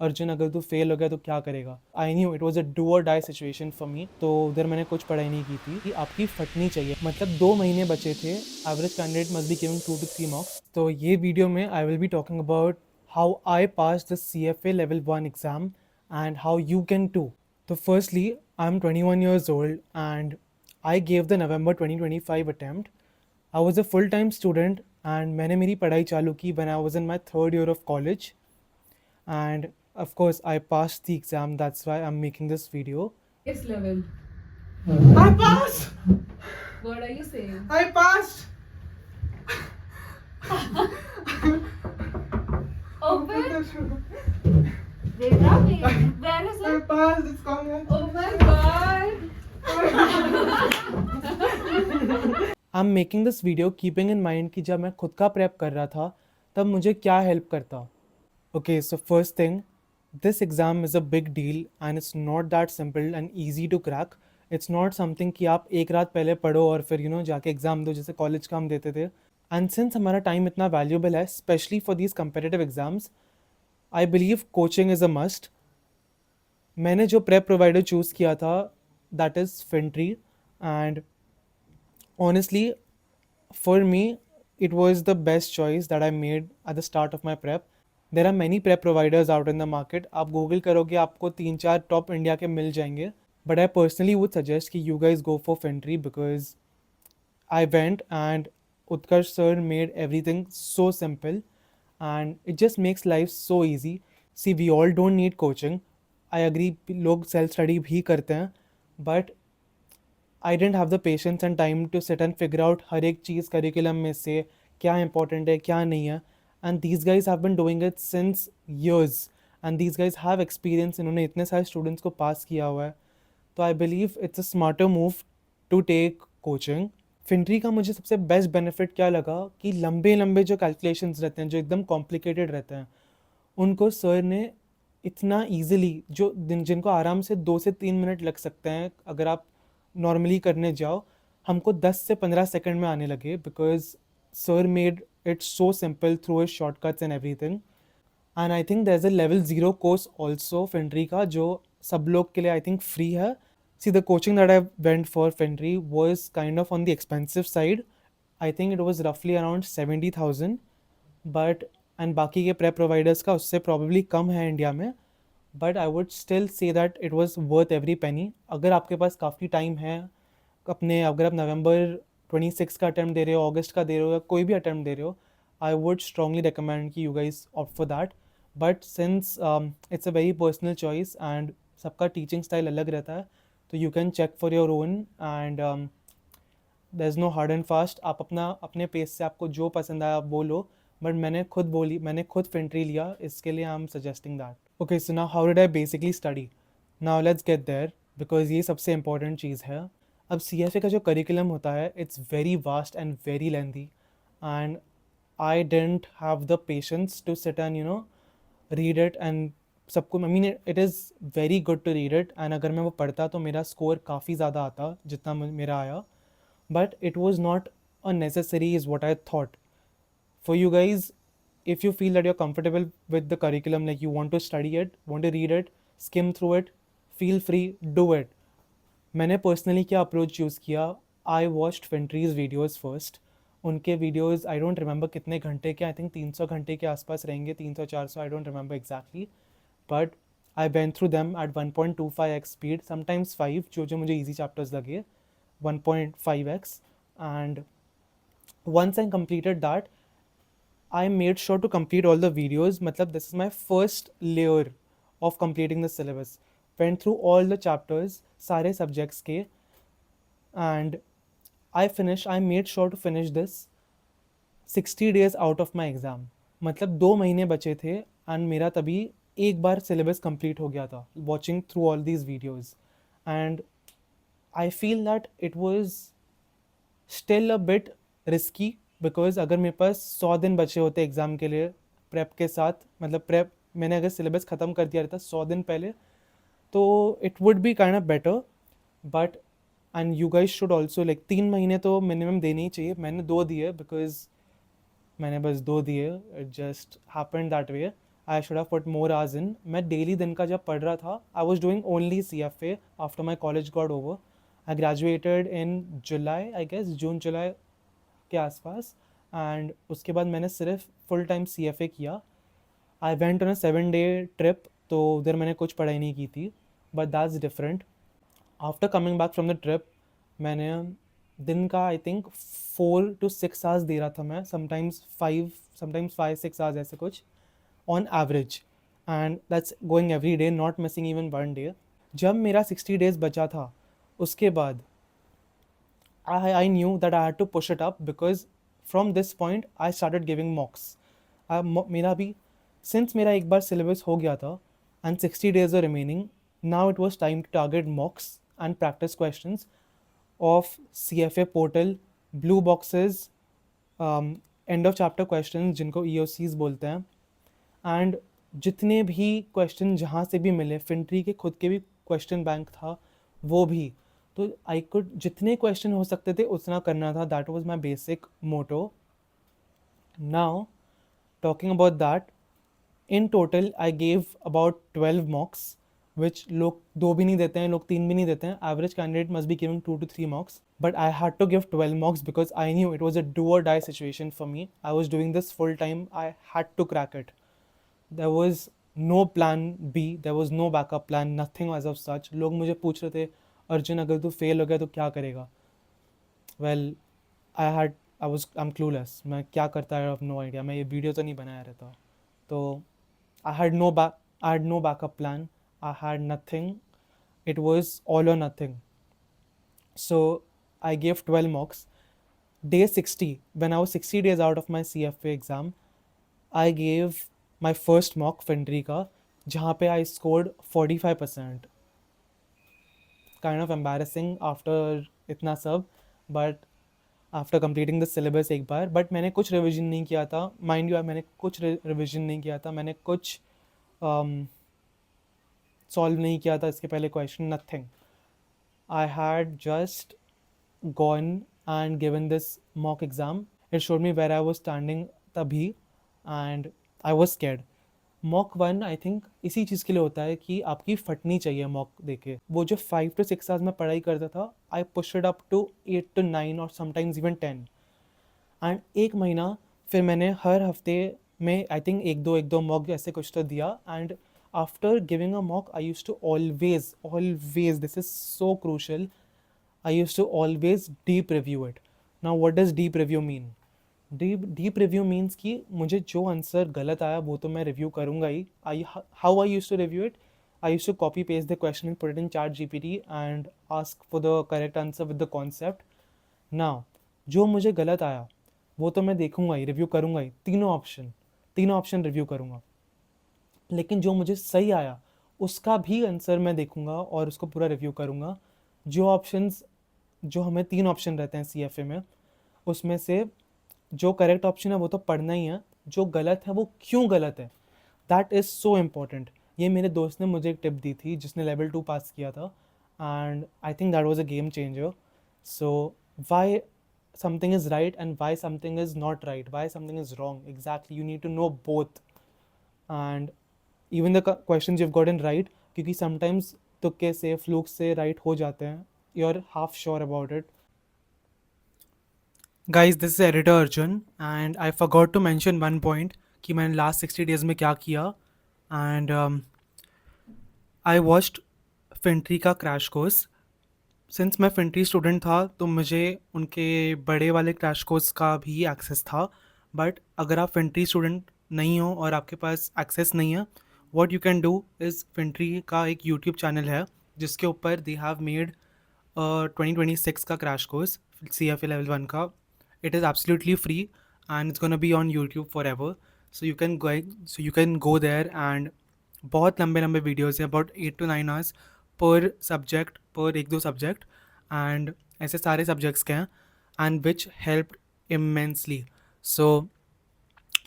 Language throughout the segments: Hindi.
अर्जुन अगर तू फेल हो गया तो क्या करेगा। आई knew it was a do or die situation for मी, तो उधर मैंने कुछ पढ़ाई नहीं की थी कि आपकी फटनी चाहिए। मतलब 2 महीने बचे थे, average candidate must be giving 2 to 3 marks। तो ये वीडियो में I will be talking about how I pass the CFA level 1 exam and how you can too. तो firstly I am 21 years old and I gave the November 2025 attempt. I was a full-time student and मैंने मेरी पढ़ाई चालू की when I was in my third year of college, and of course I passed the exam. That's why I'm making this video. Next level. I passed! What are you saying? I passed! Open. Where is I it? passed, it's coming. Oh my god. I'm making this video keeping in mind कि जब मैं खुद का प्रेप कर रहा था तब मुझे क्या हेल्प करता। Okay, so first thing, this exam is a big deal and it's not that simple and easy to crack. It's not something कि आप एक रात पहले पढ़ो और फिर जाके एग्ज़ाम दो, जैसे कॉलेज का हम देते थे। एंड सिंस हमारा टाइम इतना वैल्यूबल है, specially for these competitive exams, I believe coaching is a must. मैंने जो प्रेप प्रोवाइडर चूज़ किया था that is FinTree, and honestly for me it was the best choice that I made at the start of my prep. There are many prep providers out in the market. आप गूगल करोगे आपको 3-4 टॉप इंडिया के मिल जाएंगे, but I personally would suggest कि you guys go for FinTree because I went and Utkarsh sir made everything so simple and it just makes life so easy. See, we all don't need coaching. I agree, लोग self study भी करते हैं, but I didn't have the patience and time to sit and figure out हर एक चीज़ करिकुलम में से क्या important है क्या नहीं है, and these guys have been doing it since years and these guys have experience, इन्होंने इतने सारे students को pass किया हुआ है, तो I believe it's a smarter move to take coaching. फिनट्री का मुझे सबसे बेस्ट बेनिफिट क्या लगा कि लंबे लंबे जो कैलकुलेशंस रहते हैं जो एकदम कॉम्प्लिकेटेड रहते हैं उनको सर ने इतना ईजिली, जो जिनको आराम से 2 से 3 मिनट लग सकते हैं अगर आप नॉर्मली करने जाओ, हमको 10 से 15 सेकंड में आने लगे because sir made it so simple through his shortcuts and everything. And I think there is a level 0 course also FinTree का जो सब लोग के लिए आई थिंक फ्री है। See, the coaching that I went for Fenry was kind of on the expensive side. I think it was roughly around 70,000. But and बाकी के prep providers का उससे probably कम है इंडिया में. But I would still say that it was worth every penny. अगर आपके पास काफ़ी टाइम है, अपने अगर आप नवंबर 26 का अटैम्प्ट दे रहे हो, अगस्त का दे रहे हो या कोई भी अटैम्प्ट दे रहे हो, I would strongly recommend कि you guys opt for that. But since it's a very personal choice and सबका टीचिंग स्टाइल अलग रहता है, तो you can check for your own and there is no hard and fast. आप अपने पेस से आपको जो पसंद आया आप वो लो, बट मैंने खुद फिनट्री लिया, इसके लिए I am suggesting that. Okay, so now how did I basically study. Now let's get there because ये सबसे इंपॉर्टेंट चीज़ है। अब CFA का जो करिकुलम होता है it's very vast and very lengthy and I don't have the patience to sit and read it and सबको, I mean it is very good to read it and अगर मैं वो पढ़ता तो मेरा स्कोर काफ़ी ज़्यादा आता जितना मेरा आया, but it was not a necessary is what I thought for you guys. if you feel that you're comfortable with the curriculum, like you want to study it, want to read it, skim through it, feel free, do it. मैंने पर्सनली क्या अप्रोच चूज़ किया, आई वॉच्ड फिनट्रीज वीडियोज़ फर्स्ट। उनके वीडियोज़ आई डोंट रिमेंबर कितने घंटे के, आई थिंक 300 घंटे के आसपास रहेंगे, 300-400, I don't remember exactly, but I went through them at 1.25x speed, sometimes 5, जो मुझे easy chapters लगे, 1.5x, and once I completed that, I made sure to complete all the videos. मतलब this is my first layer of completing the syllabus. Went through all the chapters, सारे subjects के, and I made sure to finish this 60 days out of my exam. मतलब 2 महीने बचे थे एंड मेरा तभी एक बार सिलेबस कंप्लीट हो गया था watching through all these videos, and I feel that it was still a bit risky because अगर मेरे पास 100 दिन बचे होते एग्ज़ाम के लिए प्रेप के साथ, मतलब प्रेप मैंने अगर सिलेबस ख़त्म कर दिया रहता 100 दिन पहले, तो it would be kind of better. But and you guys should also, like 3 महीने तो मिनिमम देने ही चाहिए। मैंने 2 दिए बिकॉज मैंने बस 2 दिए, it just happened that way. I should have put more hours in. मैं डेली दिन का जब पढ़ रहा था, I was doing only CFA after my college got over. I graduated in July, I guess June July के आसपास, एंड उसके बाद मैंने सिर्फ फुल टाइम CFA किया. I went on a 7-day trip, तो उधर मैंने कुछ पढ़ाई नहीं की थी, but that's different. After coming back from the trip, मैंने दिन का आई थिंक 4 to 6 आवर्स दे रहा था मैं, समटाइम्स 5-6 आवर्स ऐसे कुछ on average, and that's going every day, not missing even 1 day. जब मेरा 60 days बचा था, उसके बाद I knew that I had to push it up, because from this point I started giving mocks. मेरा भी since मेरा एक बार syllabus हो गया था and 60 days were remaining, now it was time to target mocks and practice questions of CFA portal, blue boxes, end of chapter questions जिनको EOCs बोलते हैं, and जितने भी क्वेश्चन जहाँ से भी मिले, फिंट्री के खुद के भी क्वेश्चन बैंक था वो भी, तो आई कुड जितने क्वेश्चन हो सकते थे उतना करना था. That was my basic motto. Now talking about that, in total I gave about 12 mocks, which लोग 2 भी नहीं देते हैं, लोग 3 भी नहीं देते हैं. Average candidate must be giving 2 to 3 mocks, but I had to give 12 mocks because I knew it was a do or die situation for me. I was doing this full time, I had to crack it. There was no plan B, there was no backup plan, nothing as of such. लोग मुझे पूछ रहे थे, अर्जुन अगर तू फेल हो गया तो क्या करेगा? Well, I'm clueless. मैं क्या करता है, I have no idea. मैं ये वीडियो तो नहीं बनाया रहता. तो I had no backup plan. I had nothing. It was all or nothing. So I gave 12 mocks. Day 60, when I was 60 days out of my CFA exam, I gave my first mock फिंट्री का, जहाँ पे I scored 45%. Kind of embarrassing after इतना सब, but after completing the syllabus एक बार, but मैंने कुछ रिविजन नहीं किया था. Mind you, मैंने कुछ रिविजन नहीं किया था, मैंने कुछ सॉल्व नहीं किया था इसके पहले question, nothing. I had just gone and given this mock exam. It showed me where I was standing तभी, and I was scared. Mock 1 I think इसी चीज़ के लिए होता है कि आपकी फटनी चाहिए मॉक देके. वो जो 5 to 6 आवर्स में पढ़ाई करता था, I push it up to 8 to 9 और समटाइम्स इवन 10. एंड एक महीना फिर मैंने हर हफ्ते में आई थिंक एक दो मॉक ऐसे कुछ तो दिया. And after giving a mock, I use to always this is so crucial, I use to always deep review it. Now what does deep review mean? Deep review means कि मुझे जो आंसर गलत आया वो तो मैं रिव्यू करूँगा ही. How I use to review it? I use to copy paste the question and put it in ChatGPT and ask for the correct answer with the concept. Now जो मुझे गलत आया वो तो मैं देखूँगा ही, रिव्यू करूँगा ही, तीनों ऑप्शन रिव्यू करूँगा. लेकिन जो मुझे सही आया उसका भी आंसर मैं देखूँगा और उसको पूरा रिव्यू करूँगा. जो हमें 3 ऑप्शन रहते हैं CFA में, उसमें से जो करेक्ट ऑप्शन है वो तो पढ़ना ही है, जो गलत है वो क्यों गलत है, दैट इज़ सो इम्पॉर्टेंट. ये मेरे दोस्त ने मुझे एक टिप दी थी जिसने लेवल 2 पास किया था, and I think that was a game changer. So why something is right and why something is not right, why something is wrong, exactly you need to know both. And even the questions you have gotten right, क्योंकि समटाइम्स तुक्के से, फ्लूक से राइट हो जाते हैं, you are half sure about it. Guys, this is editor Arjun and I forgot to mention one point कि मैंने last 60 days में क्या किया. and I watched फिंट्री का क्रैश कोर्स. सिंस मैं फिंट्री स्टूडेंट था तो मुझे उनके बड़े वाले क्रैश कोर्स का भी एक्सेस था. बट अगर आप फिंट्री स्टूडेंट नहीं हो और आपके पास एक्सेस नहीं है, what you can do is FinTree का एक यूट्यूब चैनल है जिसके ऊपर दे हैव मेड 2026 का क्रैश कोर्स CFA लेवल 1 का. It is absolutely free and it's gonna be on YouTube forever. So you can go there and बहुत लंबे वीडियोज़ हैं, about 8 to 9 hours पर सब्जेक्ट, पर 1-2 सब्जेक्ट, एंड ऐसे सारे सब्जेक्ट्स के हैं, एंड विच हेल्प्ड इमेंसली. सो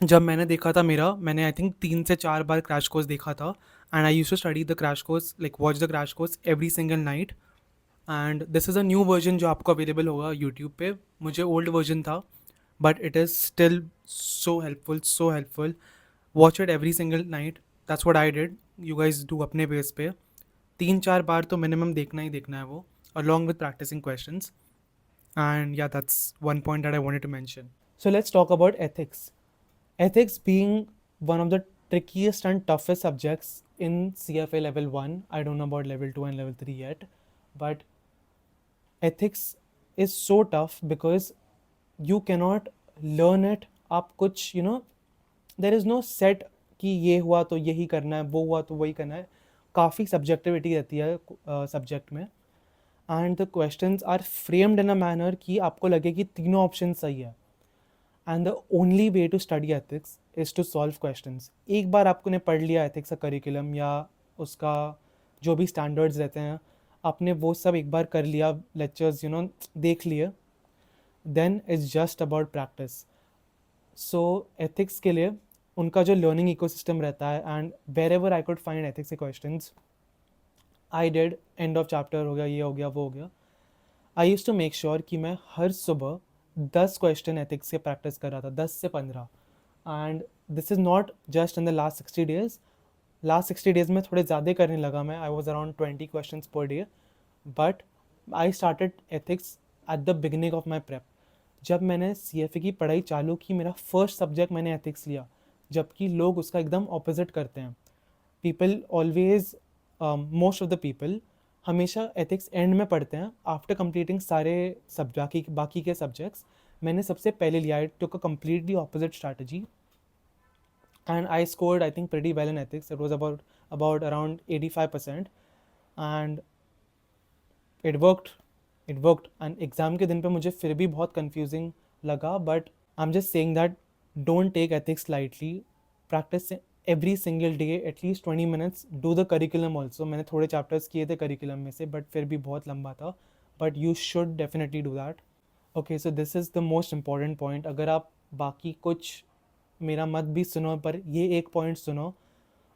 जब मैंने देखा था मैंने आई थिंक 3 से 4 बार क्रैश कोर्स देखा था. And I use to study the crash course, like watch the crash course every single night. And this is a new version जो आपको अवेलेबल होगा यूट्यूब पे. मुझे ओल्ड वर्जन था but it is still so helpful. Watch it every single night, that's what I did, you guys do अपने बेस पे, 3-4 बार तो मिनिमम देखना ही देखना है वो, along with practicing questions. And yeah, that's one point that I wanted to mention. So let's talk about ethics. Ethics being one of the trickiest and toughest subjects in CFA level 1. I don't know about level 2 and level 3 yet, but ethics is so tough because you cannot learn it. आप कुछ there is no set कि ये हुआ तो यही करना है, वो हुआ तो वही करना है. काफ़ी सब्जेक्टिविटी रहती है सब्जेक्ट में, and the questions are framed in a manner कि आपको लगे कि तीनों ऑप्शन सही है. And the only way to study ethics is to solve questions. एक बार आपने पढ़ लिया एथिक्स का करिकुलम या उसका जो भी स्टैंडर्ड्स रहते हैं, आपने वो सब एक बार कर लिया, लेक्चर्स देख लिए, then it's just about practice. So ethics के लिए उनका जो लर्निंग इकोसिस्टम रहता है, and wherever I could find ethics के questions, I did end of chapter हो गया, ये हो गया, वो हो गया, I use to make sure कि मैं हर सुबह 10 क्वेश्चन एथिक्स के प्रैक्टिस कर रहा था, 10 से 15. And this is not just in the last 60 days. Last 60 days में थोड़े ज़्यादा करने लगा मैं, I was around 20 question per day. But I started ethics at the beginning of my prep. जब मैंने CFA की पढ़ाई चालू की, मेरा फर्स्ट सब्जेक्ट मैंने एथिक्स लिया, जबकि लोग उसका एकदम ऑपोजिट करते हैं. People always, most of the people हमेशा एथिक्स एंड में पढ़ते हैं आफ्टर कंप्लीटिंग सारे बाकी के सब्जेक्ट्स. मैंने सबसे पहले लिया, I took a completely opposite strategy, and I scored, I think, pretty well in ethics. It was about around 85%, and it worked. And exam के दिन पे मुझे फिर भी बहुत confusing लगा, but I'm just saying that don't take ethics lightly. Practice every single day at least 20 minutes. Do the curriculum also. मैंने थोड़े chapters किए थे curriculum में से, but फिर भी बहुत लंबा था. But you should definitely do that. Okay, so this is the most important point. अगर आप बाकी कुछ मेरा मत भी सुनो, पर ये एक पॉइंट सुनो,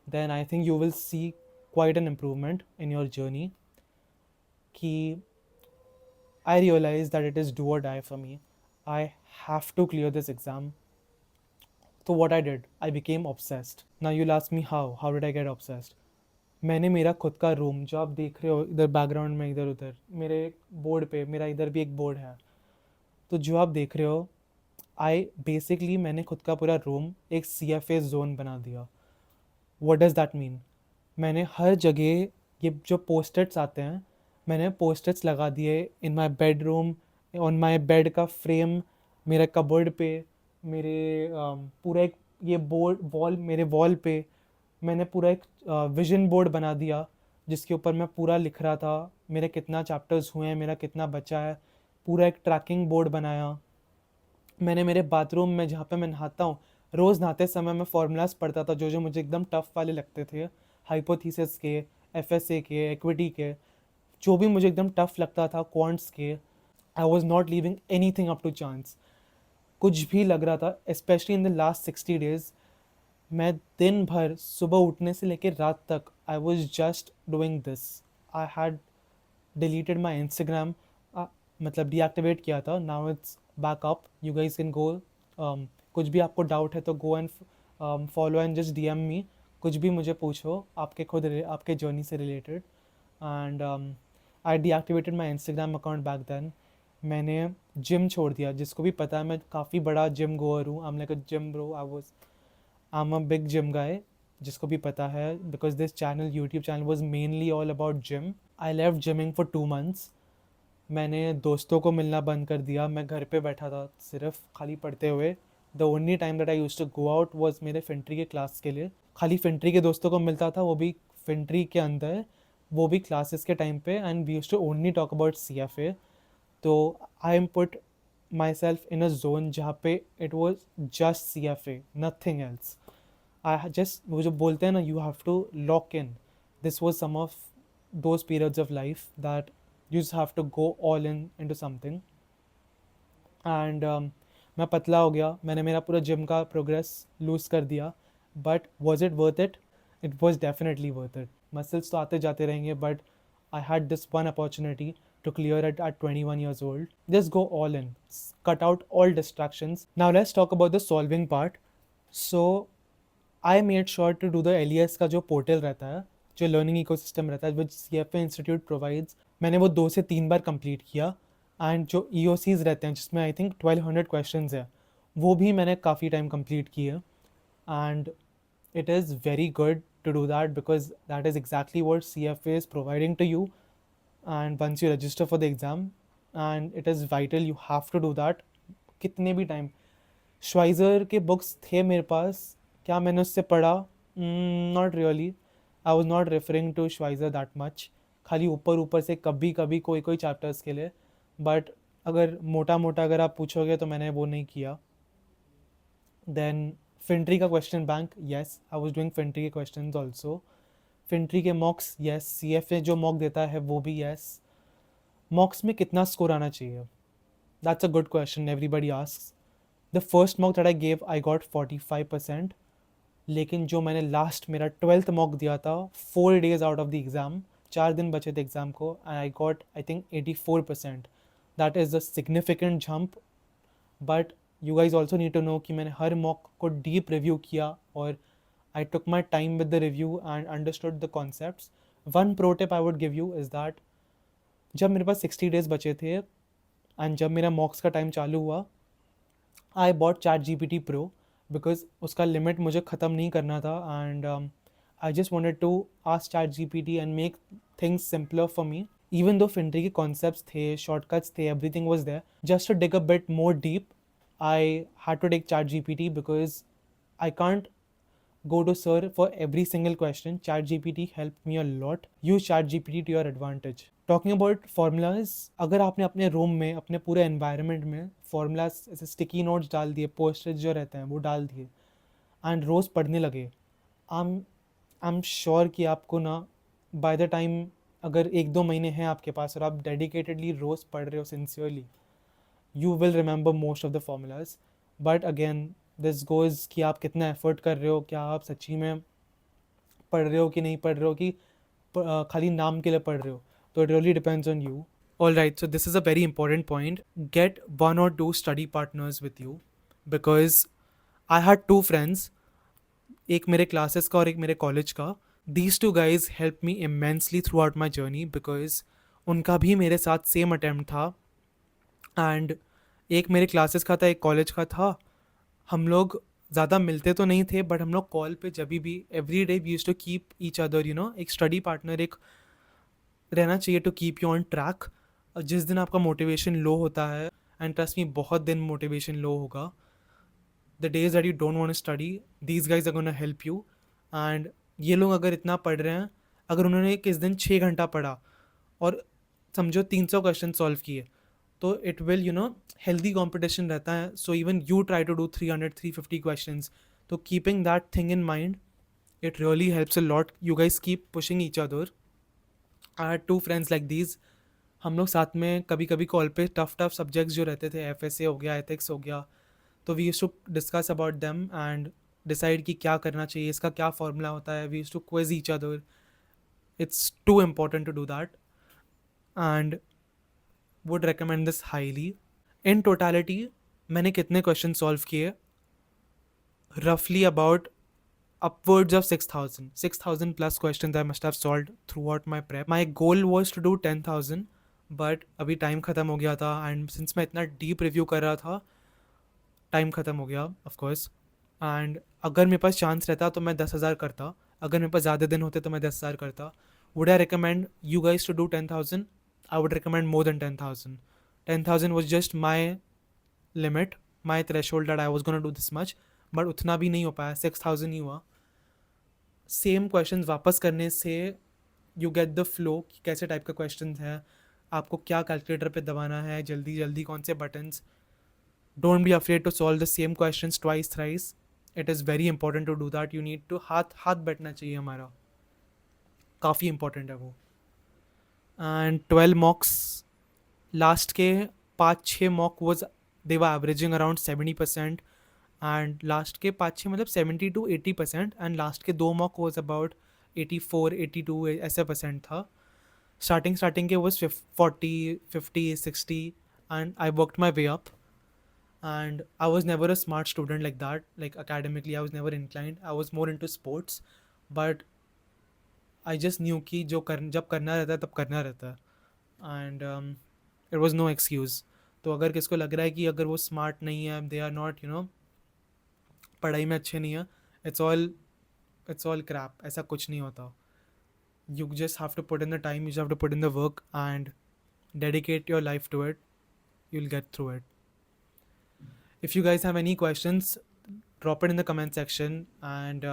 then I think you will see quite an improvement in your journey. कि I realized that it is do or die for me. I have to clear this exam. So what I did, I became obsessed. Now you'll ask me how did I get obsessed? मैंने मेरा खुद का रूम, जो आप देख रहे हो इधर बैकग्राउंड में, इधर उधर मेरे बोर्ड पे, मेरा इधर भी एक बोर्ड है, तो जो आप देख रहे हो, मैंने खुद का पूरा रूम एक CFA जोन बना दिया. What does that mean? मैंने हर जगह ये जो पोस्टर्स आते हैं, मैंने पोस्टर्स लगा दिए in my bedroom, on my bed का फ्रेम, मेरे कबर्ड पे, मेरे पूरा एक ये बोर्ड वॉल, मेरे वॉल पे मैंने पूरा एक विजन बोर्ड बना दिया, जिसके ऊपर मैं पूरा लिख रहा था मेरे कितना चैप्टर्स हुए हैं, मेरा कितना बचा है. पूरा एक ट्रैकिंग बोर्ड बनाया. मैंने मेरे बाथरूम में, जहाँ पे मैं नहाता हूँ, रोज़ नहाते समय मैं फार्मूलाज पढ़ता था जो मुझे एकदम टफ वाले लगते थे, हाइपोथेसिस के, FSA के, इक्विटी के, जो भी मुझे एकदम टफ लगता था, क्वांट्स के. I was not leaving anything up to chance. कुछ भी लग रहा था, specially in the last 60 days, मैं दिन भर सुबह उठने से लेकर रात तक I was just doing this. I had deleted my Instagram, मतलब डीएक्टिवेट किया था. Now it's back up. You guys can go, कुछ भी आपको डाउट है तो go and follow and just DM me. कुछ भी मुझे पूछो आपके जर्नी से related. And I deactivated my Instagram account back then. मैंने जिम छोड़ दिया. जिसको भी पता है, मैं काफ़ी बड़ा जिम गोअर हूँ. I am like a gym bro. I am a big gym guy, जिसको भी पता है, because this channel, YouTube channel, was mainly all about gym. I left gyming for 2 months. मैंने दोस्तों को मिलना बंद कर दिया. मैं घर पे बैठा था सिर्फ खाली पढ़ते हुए. The only time that I used to go out was मेरे फिंट्री के क्लास के लिए. खाली फिंट्री के दोस्तों को मिलता था, वो भी फिंट्री के अंदर, वो भी क्लासेस के टाइम पे, and we used to only talk about CFA. तो I am put myself in a zone जहाँ पे it was just CFA, nothing else. I just, वो जो बोलते हैं ना, you have to lock in. This was some of those periods of life that you just have to go all into something. And मैं पतला हो गया. मैंने मेरा पूरा जिम का प्रोग्रेस लूज़ कर दिया. But was it worth it? It was definitely worth it. Muscles तो आते जाते रहेंगे, but I had this one opportunity to clear it at 21 years old. Just go all in. Cut out all distractions. Now let's talk about the solving part. So I made sure to do the LES का जो पोर्टल रहता है, जो लर्निंग इकोसिस्टम रहता है विच CFA इंस्टीट्यूट प्रोवाइड्स, मैंने वो 2 से 3 बार कंप्लीट किया. एंड जो EOCs रहते हैं जिसमें आई थिंक 1200 क्वेश्चंस है, वो भी मैंने काफ़ी टाइम कंप्लीट किए. And it is very good to do that because that is exactly what CFA is providing to you. And once you register for the exam, and it is vital, you have to do that. कितने भी टाइम श्वाइज़र के बुक्स थे मेरे पास, क्या मैंने उससे पढ़ा? Not really. I was not referring to Schweser that much. खाली ऊपर ऊपर से कभी कभी कोई कोई चैप्टर्स के लिए, बट अगर मोटा मोटा अगर आप पूछोगे तो मैंने वो नहीं किया. देन फिनट्री का question bank, yes I was doing FinTree के क्वेश्चंस आल्सो. फिनट्री के मॉक्स, येस. CFA जो मॉक देता है वो भी येस. मॉक्स में कितना स्कोर आना चाहिए? That's a good question everybody asks. The first mock that I gave I got 45%. लेकिन जो मैंने लास्ट मेरा 12th मॉक दिया था 4 days out of the exam, 4 दिन बचे थे एग्ज़ाम को, and I got I think 84%. That is a significant jump. But you guys also need to know कि मैंने हर मॉक को डीप रिव्यू किया और I took my time with the review and understood the concepts. One pro tip I would give you is that जब मेरे पास 60 days बचे थे and जब मेरा मॉक्स का टाइम चालू हुआ, I bought ChatGPT Pro because उसका लिमिट मुझे ख़त्म नहीं करना था. and I just wanted to ask ChatGPT and make things simpler for me. Even though Fintry के concepts थे, shortcuts थे, everything was there. Just to dig a bit more deep, I had to take ChatGPT because I can't go to sir for every single question. ChatGPT helped me a lot. Use ChatGPT to your advantage. Talking about formulas, अगर आपने अपने रूम में, अपने पूरे environment में formulas ऐसे sticky notes डाल दिए, post-its जो रहते हैं वो डाल दिए, and रोज़ पढ़ने लगे, I'm sure कि आपको ना by the time अगर 1-2 महीने हैं आपके पास और आप dedicatedly रोज़ पढ़ रहे हो sincerely, you will remember most of the formulas. But again, this goes कि आप कितना effort कर रहे हो, क्या आप सच्ची में पढ़ रहे हो कि नहीं पढ़ रहे हो, कि खाली नाम के लिए पढ़ रहे हो. तो it really depends on you. Alright, so this is a very important point. Get 1 or 2 study partners with you because I had 2 friends, एक मेरे classes का और एक मेरे college का. These 2 guys helped me immensely throughout my journey because उनका भी मेरे साथ same attempt था. एंड एक मेरे क्लासेस का था, एक कॉलेज का था. हम लोग ज़्यादा मिलते तो नहीं थे, बट हम लोग कॉल पे जब भी every day we used to keep each other, एक स्टडी पार्टनर एक रहना चाहिए to keep you on track. जिस दिन आपका मोटिवेशन लो होता है, एंड ट्रस्ट मी बहुत दिन मोटिवेशन लो होगा, the days that you don't want to study, these guys are gonna help you. And ये लोग अगर इतना पढ़ रहे हैं, अगर उन्होंने किस दिन 6 घंटा पढ़ा और समझो 300 क्वेश्चन सॉल्व किए, तो इट विल हेल्दी कॉम्पिटिशन रहता है. So even you try to do 300-350 questions. तो keeping that thing in mind, it really helps a lot. You guys keep pushing each other. I had 2 friends like these. हम लोग साथ में कभी कभी कॉल पे टफ सब्जेक्ट्स जो रहते थे, FSA हो गया, एथिक्स हो गया, तो we used to discuss about them and decide कि क्या करना चाहिए, इसका क्या फॉर्मूला होता है. We used to quiz each other. It's too important to do that and would recommend this highly. In totality, मैंने कितने क्वेश्चन सॉल्व किए? Roughly about upwards of 6,000 plus questions I must have solved throughout my prep. My goal was to do 10,000, but अभी टाइम ख़त्म हो गया था, and since मैं इतना डीप रिव्यू कर रहा था, टाइम ख़त्म हो गया of course. and अगर मेरे पास चांस रहता तो मैं 10,000 करता, अगर मेरे पास ज़्यादा दिन होते तो मैं 10,000 करता. Would I recommend you guys to do 10,000? I would recommend more than 10,000. 10,000 was just my limit, my threshold that I was going to do this much. But उतना भी नहीं हो पाया, 6,000 ही हुआ. सेम क्वेश्चंस वापस करने से यू गेट द फ्लो कि कैसे टाइप का क्वेश्चन है, आपको क्या कैलकुलेटर पे दबाना है, जल्दी जल्दी कौन से buttons. Don't be afraid to solve the same questions twice thrice. It is very important to do that. You need to हाथ बैठना चाहिए हमारा, काफ़ी इंपॉर्टेंट है वो. एंड 12 मॉक्स, लास्ट के 5-6 mock was they were averaging around 70%. And last के 5-6 मतलब 70 to 80%. एंड लास्ट के 2 मॉक वॉज अबाउट 84-82 ऐसे परसेंट था. स्टार्टिंग के was 40-50-60 and I worked my way up. and I was never a smart student like that. Like academically, I was never inclined. I was more into sports, but I just knew कि जब करना रहता है तब करना रहता है, and it was no excuse. तो अगर किसको लग रहा है कि अगर वो smart नहीं है, they are not, you know, पढ़ाई में अच्छे नहीं है, it's all crap. ऐसा कुछ नहीं होता. You just have to put in the time, you just have to put in the work and dedicate your life to it. You'll get through it. If you guys have any questions, drop it in the comment section, and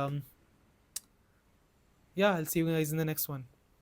yeah, I'll see you guys in the next one.